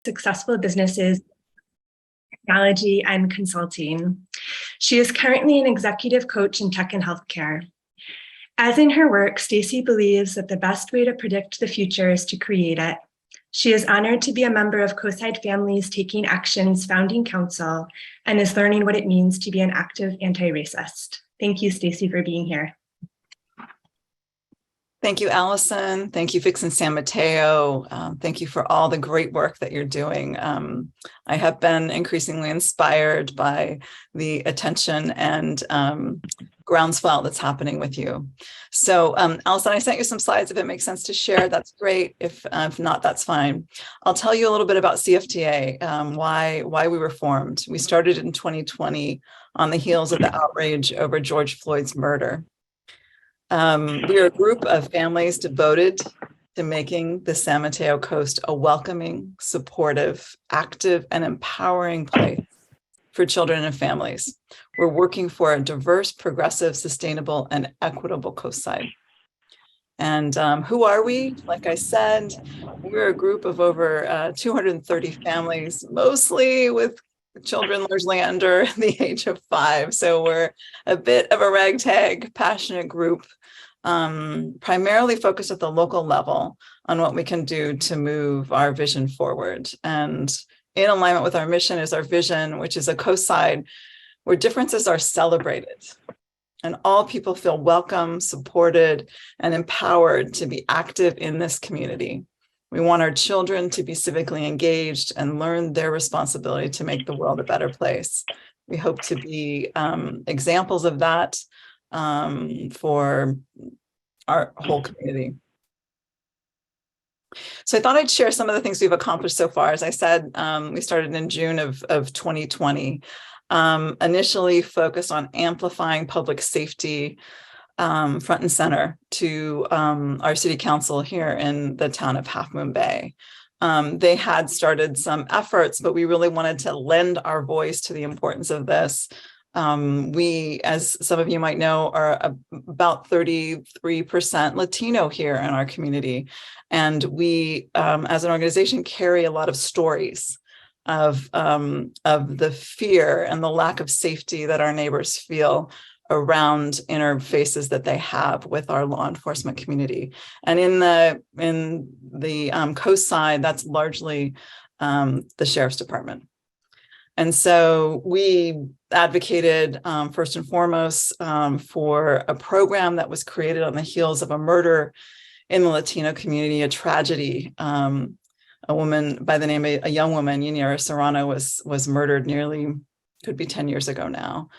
successful businesses, technology, and consulting. She is currently an executive coach in tech and healthcare. As in her work, Stacy believes that the best way to predict the future is to create it. She is honored to be a member of Coastside Families Taking Action's founding council and is learning what it means to be an active anti-racist. Thank you, Stacy, for being here. Thank you, Allison. Thank you, Vix and San Mateo. Thank you for all the great work that you're doing. I have been increasingly inspired by the attention and groundswell that's happening with you. So, Allison, I sent you some slides. If it makes sense to share, that's great. If not, that's fine. I'll tell you a little bit about CFTA, why we were formed. We started in 2020 on the heels of the outrage over George Floyd's murder. We are a group of families devoted to making the San Mateo Coast a welcoming, supportive, active, and empowering place for children and families. We're working for a diverse, progressive, sustainable, and equitable coastside. And who are we? Like I said, we're a group of over 230 families, mostly with children largely under the age of 5. So we're a bit of a ragtag, passionate group, primarily focused at the local level on what we can do to move our vision forward. And in alignment with our mission is our vision, which is a coastside where differences are celebrated and all people feel welcome, supported, and empowered to be active in this community. We want our children to be civically engaged and learn their responsibility to make the world a better place. We hope to be examples of that for our whole community. So I thought I'd share some of the things we've accomplished so far. As I said, we started in June of 2020, initially focused on amplifying public safety front and center to our city council here in the town of Half Moon Bay. They had started some efforts, but we really wanted to lend our voice to the importance of this. We, as some of you might know, are about 33% Latino here in our community. And we, as an organization, carry a lot of stories of the fear and the lack of safety that our neighbors feel around interfaces that they have with our law enforcement community. And in the coastside, that's largely the sheriff's department. And so we advocated first and foremost for a program that was created on the heels of a murder in the Latino community, a tragedy. A woman by the name of a young woman, Yanira Serrano, was murdered nearly, could be 10 years ago now.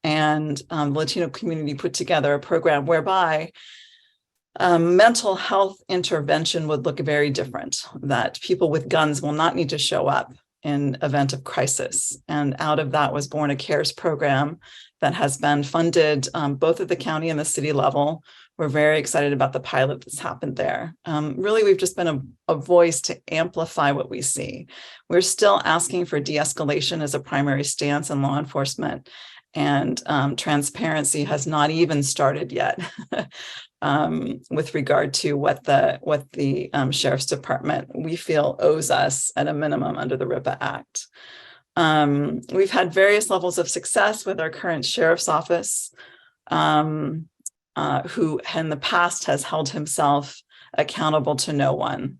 And the Latino community put together a program whereby mental health intervention would look very different, that people with guns will not need to show up in event of crisis. And out of that was born a CARES program that has been funded both at the county and the city level. We're very excited about the pilot that's happened there. Really, we've just been a voice to amplify what we see. We're still asking for de-escalation as a primary stance in law enforcement, and transparency has not even started yet with regard to what the Sheriff's Department, we feel, owes us at a minimum under the RIPA Act. We've had various levels of success with our current Sheriff's Office, who in the past has held himself accountable to no one.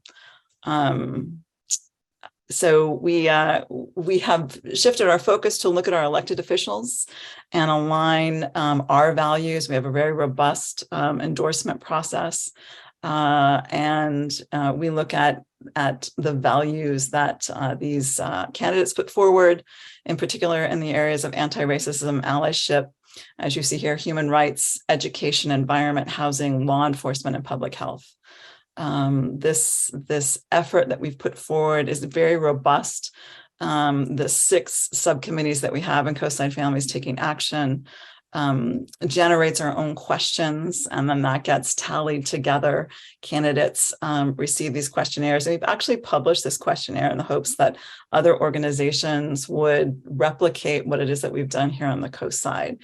So we have shifted our focus to look at our elected officials and align our values. We have a very robust endorsement process, and we look at the values that these candidates put forward, in particular in the areas of anti-racism, allyship, as you see here, human rights, education, environment, housing, law enforcement, and public health. This effort that we've put forward is very robust. The 6 subcommittees that we have in Coastside Families Taking Action generates our own questions, and then that gets tallied together. Candidates receive these questionnaires. And we've actually published this questionnaire in the hopes that other organizations would replicate what it is that we've done here on the coastside.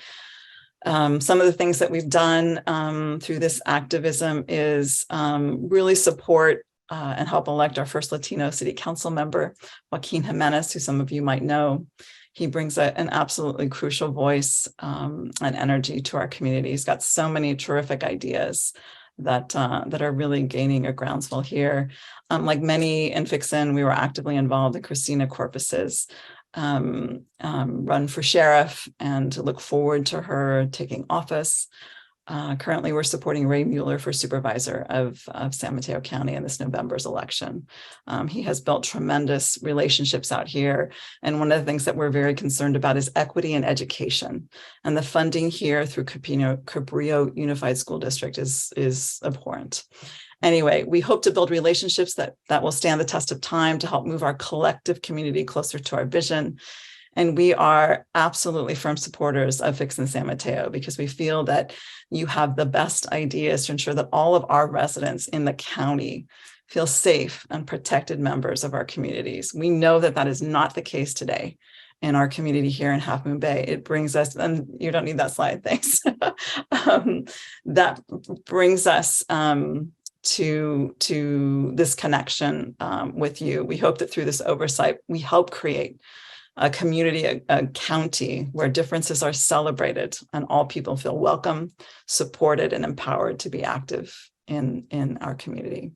Some of the things that we've done through this activism is really support and help elect our first Latino city council member, Joaquin Jimenez, who some of you might know. He brings an absolutely crucial voice and energy to our community. He's got so many terrific ideas that are really gaining a groundswell here. Like many in Fixin, we were actively involved in Christina Corpus's run for sheriff, and to look forward to her taking office. Currently, we're supporting Ray Mueller for supervisor of San Mateo County in this November's election. He has built tremendous relationships out here. And one of the things that we're very concerned about is equity in education. And the funding here through Cabrillo Unified School District is abhorrent. Anyway, we hope to build relationships that will stand the test of time to help move our collective community closer to our vision. And we are absolutely firm supporters of Fixin' San Mateo, because we feel that you have the best ideas to ensure that all of our residents in the county feel safe and protected members of our communities. We know that that is not the case today in our community here in Half Moon Bay. It brings us, and you don't need that slide, thanks. That brings us to this connection with you. We hope that through this oversight, we help create a community, a county where differences are celebrated and all people feel welcome, supported, and empowered to be active in our community.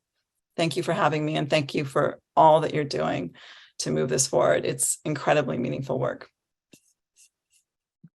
Thank you for having me, and thank you for all that you're doing to move this forward. It's incredibly meaningful work.